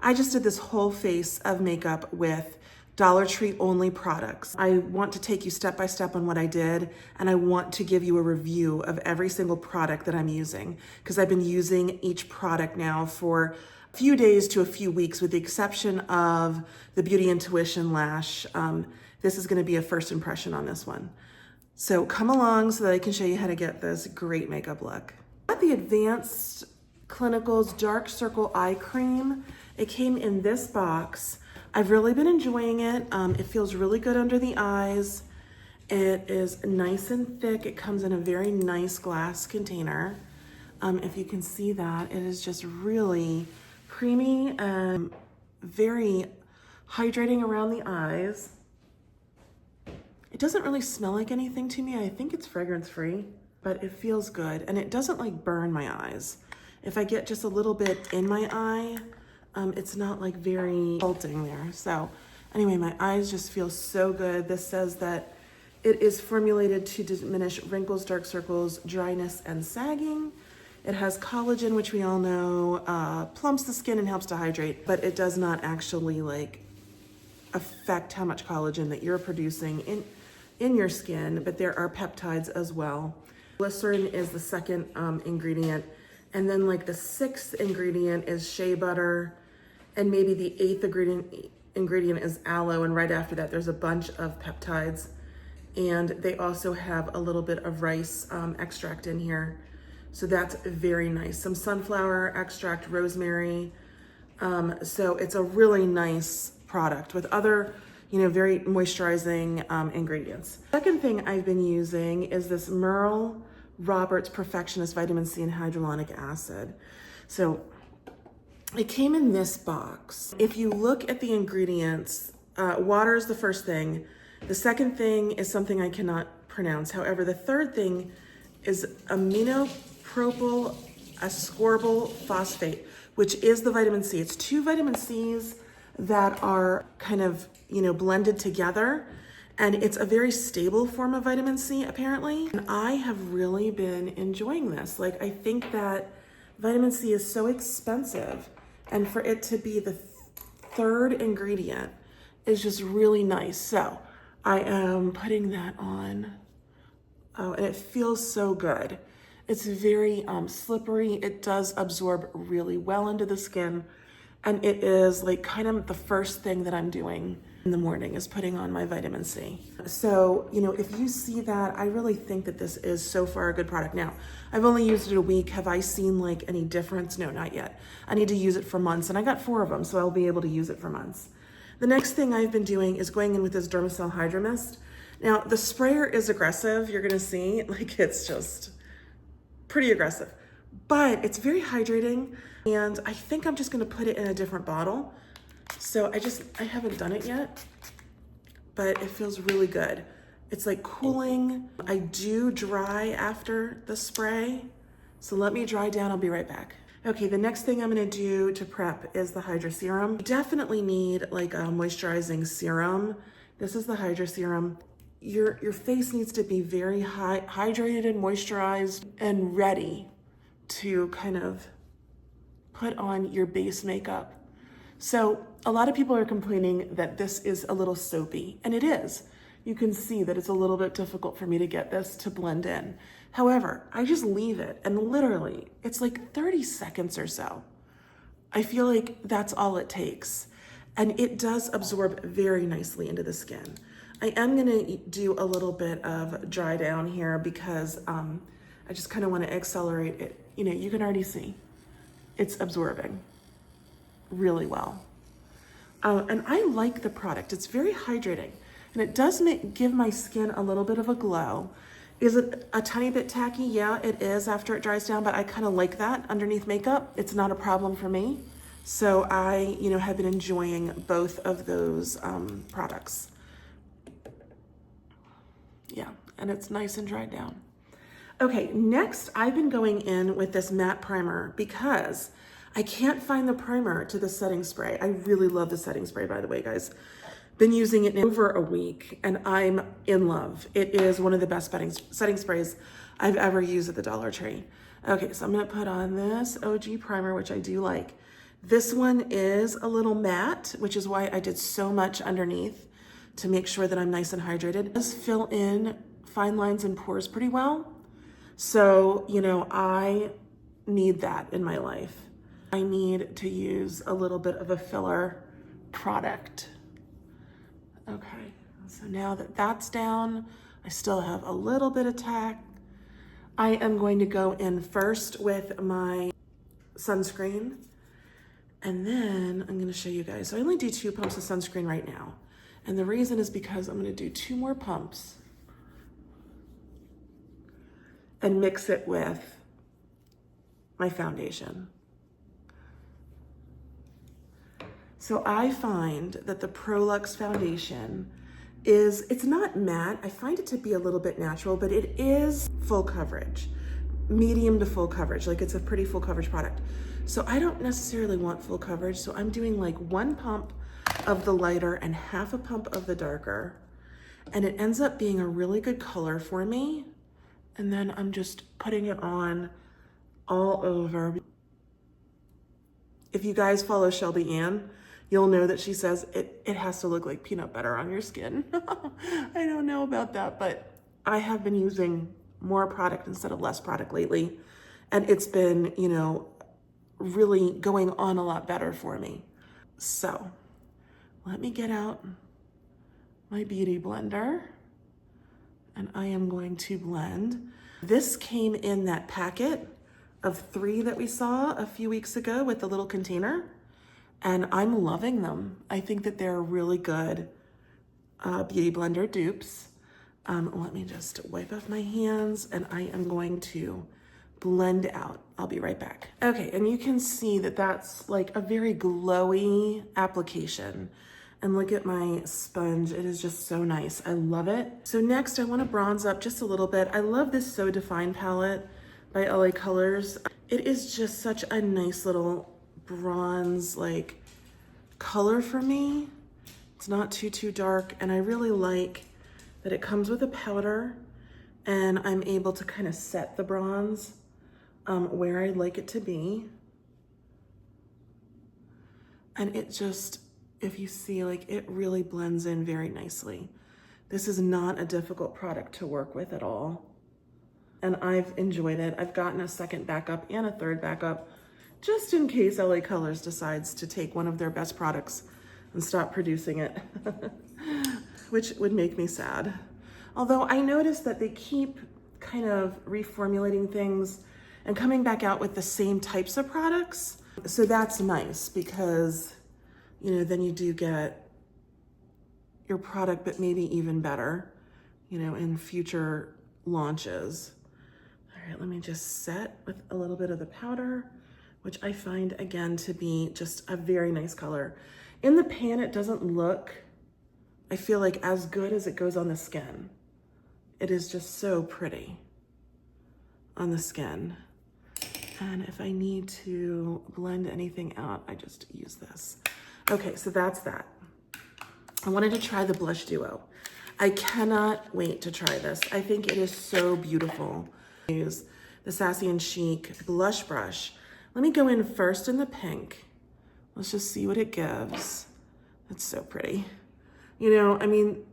I just did this whole face of makeup with Dollar Tree only products. I want to take you step by step on what I did, and I want to give you a review of every single product that I'm using, because I've been using each product now for a few days to a few weeks, with the exception of the Beauty Intuition Lash. This is gonna be a first impression on this one. So come along so that I can show you how to get this great makeup look. Got the Advanced Clinicals Dark Circle Eye Cream. It came in this box. I've really been enjoying it. It feels really good under the eyes. It is nice and thick. It comes in a very nice glass container. If you can see that, it is just really creamy and very hydrating around the eyes. It doesn't really smell like anything to me. I think it's fragrance free, but it feels good. And it doesn't like burn my eyes. If I get just a little bit in my eye, it's not like very pulsing there. So anyway, my eyes just feel so good. This says that it is formulated to diminish wrinkles, dark circles, dryness, and sagging. It has collagen, which we all know plumps the skin and helps to hydrate, but it does not actually like affect how much collagen that you're producing in your skin, but there are peptides as well. Glycerin is the second ingredient. And then like the sixth ingredient is shea butter. And maybe the eighth ingredient is aloe. And right after that, there's a bunch of peptides. And they also have a little bit of rice extract in here. So that's very nice. Some sunflower extract, rosemary. So it's a really nice product with other, very moisturizing ingredients. Second thing I've been using is this Merle Roberts Perfectionist Vitamin C and Hyaluronic Acid. So it came in this box. If you look at the ingredients, water is the first thing. The second thing is something I cannot pronounce. However, the third thing is aminopropyl ascorbyl phosphate, which is the vitamin C. It's two vitamin C's that are kind of, blended together. And it's a very stable form of vitamin C, apparently. And I have really been enjoying this. Like, I think that vitamin C is so expensive, and for it to be the third ingredient is just really nice. So I am putting that on. Oh, and it feels so good. It's very slippery. It does absorb really well into the skin. And it is like kind of the first thing that I'm doing in the morning is putting on my vitamin C. So, if you see that, I really think that this is so far a good product. Now, I've only used it a week. Have I seen like any difference? No, not yet. I need to use it for months, and I got 4 of them, so I'll be able to use it for months. The next thing I've been doing is going in with this Dermacell Hydra Mist. Now, the sprayer is aggressive. You're gonna see, like, it's just pretty aggressive, but it's very hydrating. And I think I'm just gonna put it in a different bottle. So I haven't done it yet, but it feels really good. It's like cooling. I do dry after the spray. So let me dry down, I'll be right back. Okay, the next thing I'm gonna do to prep is the Hydra Serum. You definitely need like a moisturizing serum. This is the Hydra Serum. Your face needs to be very hydrated and moisturized and ready to kind of put on your base makeup. So a lot of people are complaining that this is a little soapy, and it is. You can see that it's a little bit difficult for me to get this to blend in. However, I just leave it, and literally it's like 30 seconds or so. I feel like that's all it takes. And it does absorb very nicely into the skin. I am gonna do a little bit of dry down here because I just kind of want to accelerate it. You can already see it's absorbing really well. And I like the product. It's very hydrating, and it does give my skin a little bit of a glow. Is it a tiny bit tacky? Yeah, it is after it dries down, but I kind of like that underneath makeup. It's not a problem for me. So I, have been enjoying both of those products. Yeah, and it's nice and dried down. Okay, next I've been going in with this matte primer because I can't find the primer to the setting spray. I really love the setting spray, by the way, guys. Been using it in over a week, and I'm in love. It is one of the best setting sprays I've ever used at the Dollar Tree. Okay, so I'm gonna put on this OG primer, which I do like. This one is a little matte, which is why I did so much underneath to make sure that I'm nice and hydrated. It does fill in fine lines and pores pretty well. So, you know, I need that in my life. I need to use a little bit of a filler product. Okay, so now that that's down, I still have a little bit of tack. I am going to go in first with my sunscreen, and then I'm gonna show you guys. So I only do 2 pumps of sunscreen right now. And the reason is because I'm gonna do 2 more pumps and mix it with my foundation. So I find that the Prolux foundation it's not matte. I find it to be a little bit natural, but it is full coverage, medium to full coverage. Like, it's a pretty full coverage product. So I don't necessarily want full coverage. So I'm doing like 1 pump of the lighter and half a pump of the darker. And it ends up being a really good color for me. And then I'm just putting it on all over. If you guys follow Shelby Ann, you'll know that she says it has to look like peanut butter on your skin. I don't know about that, but I have been using more product instead of less product lately. And it's been, you know, really going on a lot better for me. So let me get out my beauty blender and I am going to blend. This came in that packet of 3 that we saw a few weeks ago with the little container. And I'm loving them. I think that they're really good beauty blender dupes. Let me just wipe off my hands and I am going to blend out. I'll be right back. Okay, and you can see that that's like a very glowy application. And look at my sponge. It is just so nice. I love it. So next I want to bronze up just a little bit. I love this So Defined palette by LA Colors. It is just such a nice little bronze like color for me. It's not too dark, and I really like that it comes with a powder and I'm able to kind of set the bronze where I'd like it to be. And it just, if you see, like, it really blends in very nicely. This is not a difficult product to work with at all. And I've enjoyed it. I've gotten a second backup and a third backup just in case LA Colors decides to take one of their best products and stop producing it, which would make me sad. Although I noticed that they keep kind of reformulating things and coming back out with the same types of products. So that's nice because, you know, then you do get your product, but maybe even better, you know, in future launches. All right, let me just set with a little bit of the powder, which I find again to be just a very nice color. In the pan, it doesn't look, I feel like, as good as it goes on the skin. It is just so pretty on the skin. And if I need to blend anything out, I just use this. Okay, so that's that. I wanted to try the blush duo. I cannot wait to try this. I think it is so beautiful. Use the Sassy and Chic blush brush. Let me go in first in the pink. Let's just see what it gives. That's so pretty. You know, I mean,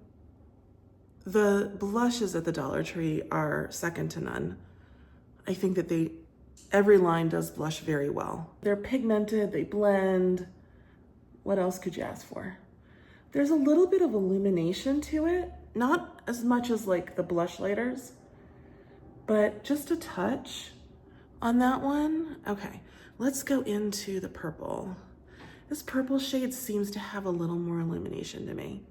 the blushes at the Dollar Tree are second to none. I think that every line does blush very well. They're pigmented, they blend. What else could you ask for? There's a little bit of illumination to it. Not as much as like the blush lighters, but just a touch on that one. Okay, let's go into the purple. This purple shade seems to have a little more illumination to me.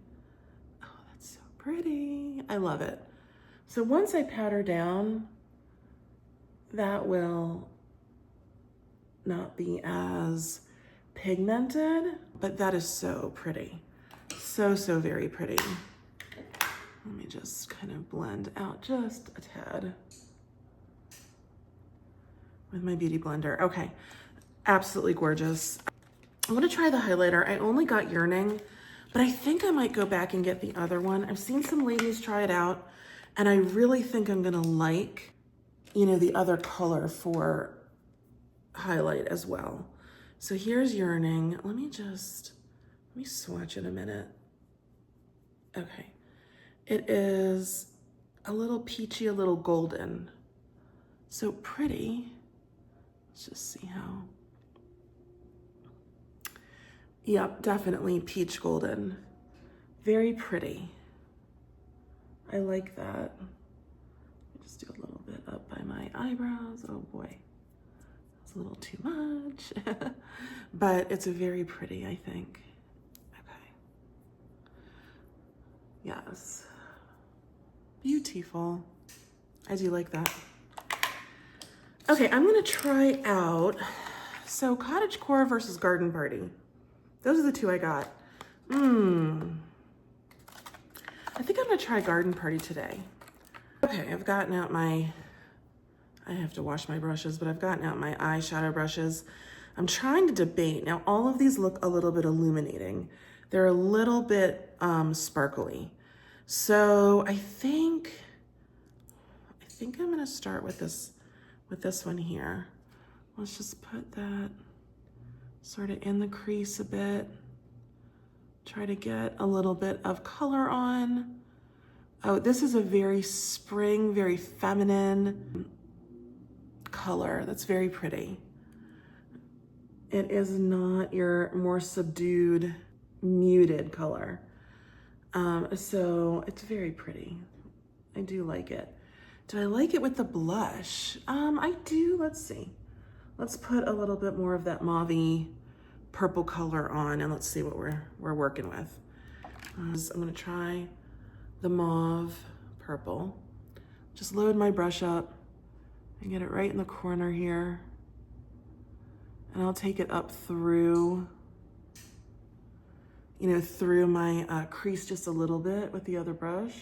Oh, that's so pretty. I love it. So once I powder down, that will not be as pigmented, but that is so pretty. So very pretty. Let me just kind of blend out just a tad with my beauty blender. Okay, absolutely gorgeous. I'm gonna try the highlighter. I only got Yearning, but I think I might go back and get the other one. I've seen some ladies try it out, and I really think I'm gonna like, you know, the other color for highlight as well. So here's Yearning. Let me swatch it a minute. Okay. It is a little peachy, a little golden. So pretty. Let's just see how. Yep, definitely peach golden. Very pretty. I like that. Just do a little bit up by my eyebrows. Oh boy, it's a little too much. But it's very pretty, I think. Okay. Yes. Beautiful. I do like that. Okay, I'm gonna try out, so Cottagecore versus Garden Party. Those are the two I got. I think I'm gonna try Garden Party today. Okay, I've gotten out I have to wash my brushes, but I've gotten out my eyeshadow brushes. I'm trying to debate. Now, all of these look a little bit illuminating. They're a little bit sparkly. So I think I'm gonna start with this one here. Let's just put that sort of in the crease a bit. Try to get a little bit of color on. Oh, this is a very spring, very feminine color. That's very pretty. It is not your more subdued, muted color. So it's very pretty. I do like it. Do I like it with the blush? I do. Let's see. Let's put a little bit more of that mauve-y purple color on, and let's see what we're working with. I'm gonna try the mauve purple. Just load my brush up and get it right in the corner here. And I'll take it up through, through my crease just a little bit with the other brush.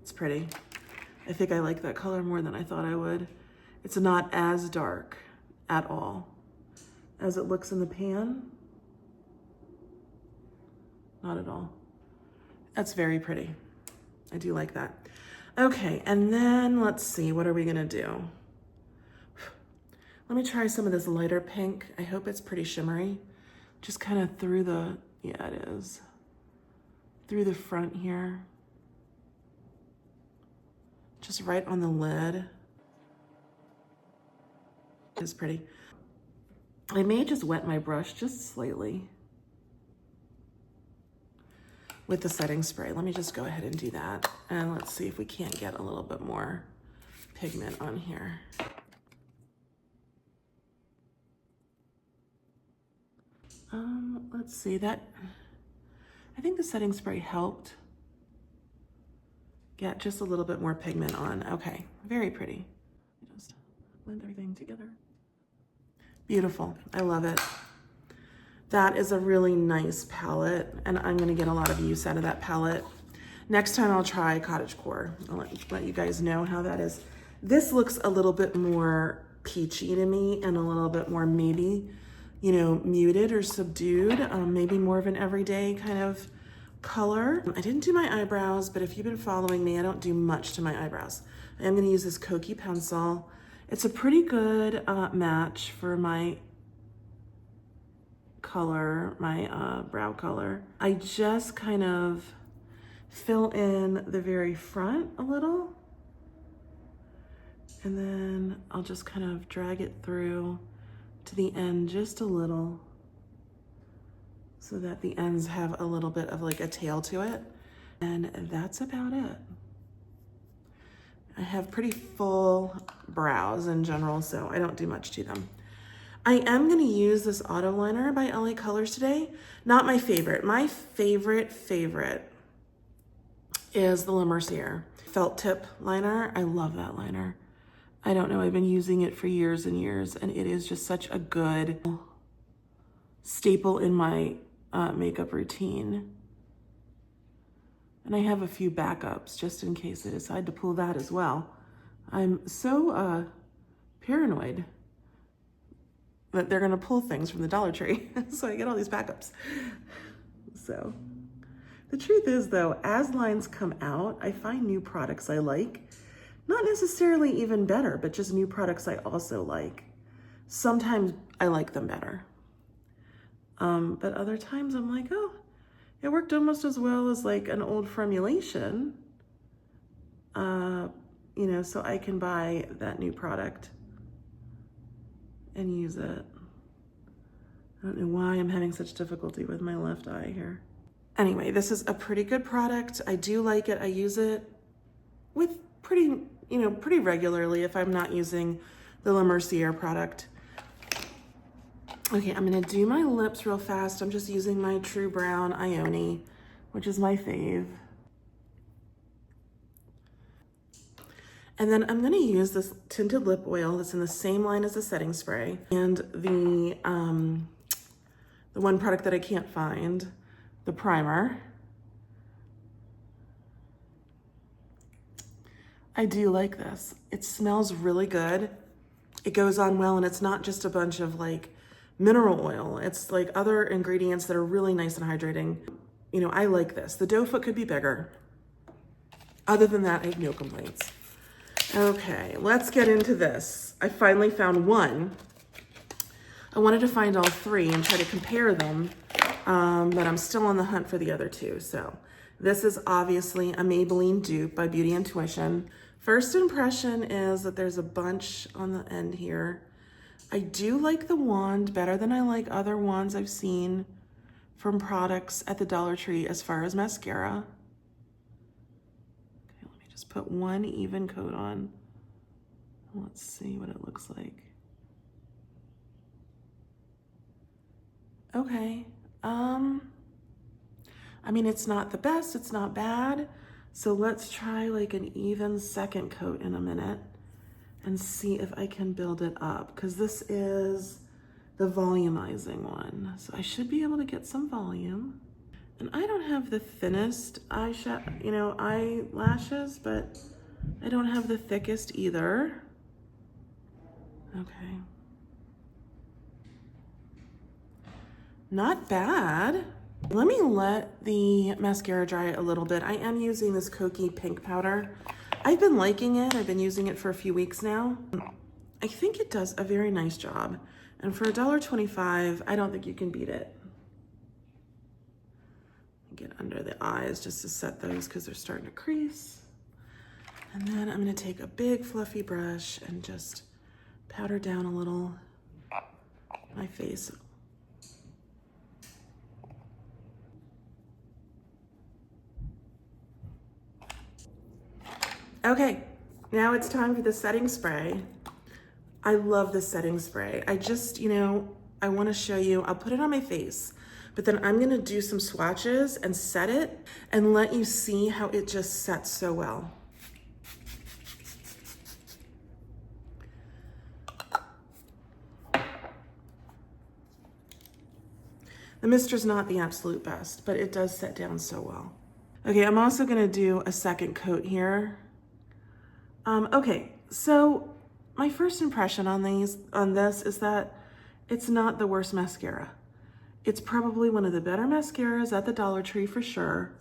It's pretty. I think I like that color more than I thought I would. It's not as dark at all as it looks in the pan. Not at all. That's very pretty. I do like that. Okay, and then let's see, what are we gonna do? Let me try some of this lighter pink. I hope it's pretty shimmery. Just kind of through the, yeah, it is. Through the front here. Just right on the lid. It's pretty. I may just wet my brush just slightly with the setting spray. Let me just go ahead and do that. And let's see if we can't get a little bit more pigment on here. Let's see that. I think the setting spray helped get just a little bit more pigment on. Okay, very pretty. Just blend everything together. Beautiful, I love it. That is a really nice palette, and I'm gonna get a lot of use out of that palette. Next time I'll try Cottagecore. I'll let you guys know how that is. This looks a little bit more peachy to me and a little bit more maybe, muted or subdued, maybe more of an everyday kind of color. I didn't do my eyebrows, but if you've been following me, I don't do much to my eyebrows. I am gonna use this Koki pencil. It's a pretty good match for my color, my brow color. I just kind of fill in the very front a little, and then I'll just kind of drag it through to the end just a little so that the ends have a little bit of like a tail to it. And that's about it. I have pretty full brows in general, so I don't do much to them. I am gonna use this auto liner by LA Colors today. Not my favorite. My favorite is the Le Mercier felt tip liner. I love that liner. I don't know, I've been using it for years and years, and it is just such a good staple in my makeup routine. And I have a few backups just in case I decide to pull that as well. I'm so paranoid that they're gonna pull things from the Dollar Tree. So I get all these backups. So the truth is though, as lines come out, I find new products I like. Not necessarily even better, but just new products I also like. Sometimes I like them better. But other times I'm like, oh, it worked almost as well as like an old formulation. You know, so I can buy that new product and use it. I don't know why I'm having such difficulty with my left eye here. Anyway, this is a pretty good product. I do like it. I use it with pretty regularly if I'm not using the La Mercier product. Okay, I'm gonna do my lips real fast. I'm just using my True Brown Ione, which is my fave. And then I'm gonna use this tinted lip oil that's in the same line as the setting spray and the one product that I can't find, the primer. I do like this. It smells really good. It goes on well, and it's not just a bunch of like mineral oil. It's like other ingredients that are really nice and hydrating. You know, I like this. The doe foot could be bigger. Other than that, I have no complaints. Okay, let's get into this. I finally found one. I wanted to find all three and try to compare them, but I'm still on the hunt for the other two. So this is obviously a Maybelline dupe by Beauty Intuition. First impression is that there's a bunch on the end here. I do like the wand better than I like other wands I've seen from products at the Dollar Tree as far as mascara. Just put one even coat on. Let's see what it looks like. Okay. I mean, it's not the best, it's not bad. So let's try like an even second coat in a minute and see if I can build it up, because this is the volumizing one. So I should be able to get some volume. And I don't have the thinnest eyelashes, but I don't have the thickest either. Okay. Not bad. Let me let the mascara dry a little bit. I am using this Kokie pink powder. I've been liking it. I've been using it for a few weeks now. I think it does a very nice job. And for $1.25, I don't think you can beat it. Get under the eyes just to set those because they're starting to crease. And then I'm gonna take a big fluffy brush and just powder down a little my face. Okay, now it's time for the setting spray. I love the setting spray. I just, I wanna show you, I'll put it on my face, but then I'm gonna do some swatches and set it and let you see how it just sets so well. The mister's not the absolute best, but it does set down so well. Okay, I'm also gonna do a second coat here. Okay, so my first impression on this is that it's not the worst mascara. It's probably one of the better mascaras at the Dollar Tree for sure.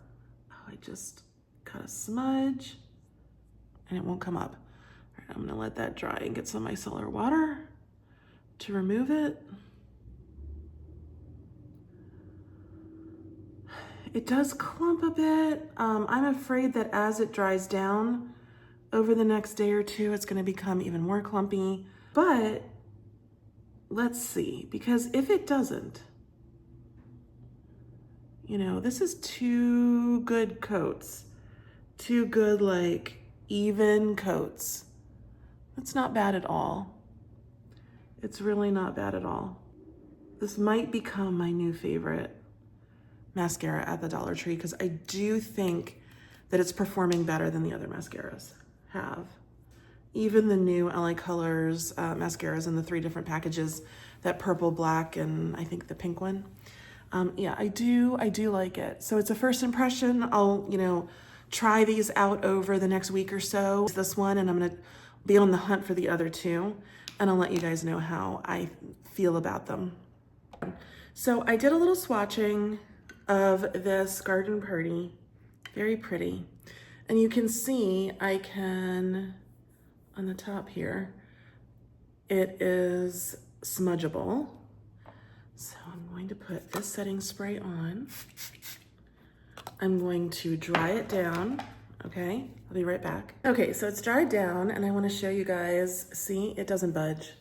Oh, I just got a smudge and it won't come up. All right, I'm gonna let that dry and get some micellar water to remove it. It does clump a bit. I'm afraid that as it dries down over the next day or two, it's gonna become even more clumpy, but let's see, because if it doesn't, this is two good coats, two good, like, even coats. That's not bad at all. It's really not bad at all. This might become my new favorite mascara at the Dollar Tree because I do think that it's performing better than the other mascaras have. Even the new LA Colors mascaras in the 3 different packages, that purple, black, and I think the pink one. Yeah, I do like it. So it's a first impression. I'll, try these out over the next week or so. This one, and I'm gonna be on the hunt for the other 2, and I'll let you guys know how I feel about them. So I did a little swatching of this Garden Party, very pretty. And you can see I can, on the top here, it is smudgeable. So I'm going to put this setting spray on. I'm going to dry it down, okay? I'll be right back. Okay, so it's dried down and I wanna show you guys, see, it doesn't budge.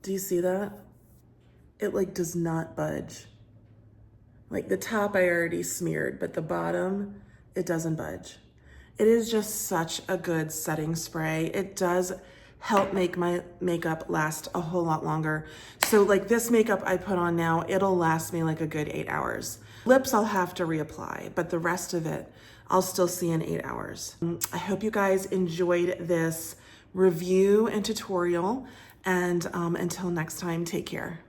Do you see that? It like does not budge. Like the top I already smeared, but the bottom, it doesn't budge. It is just such a good setting spray. It does help make my makeup last a whole lot longer. So like this makeup I put on now, it'll last me like a good 8 hours. Lips I'll have to reapply, but the rest of it I'll still see in 8 hours. I hope you guys enjoyed this review and tutorial, and until next time, take care.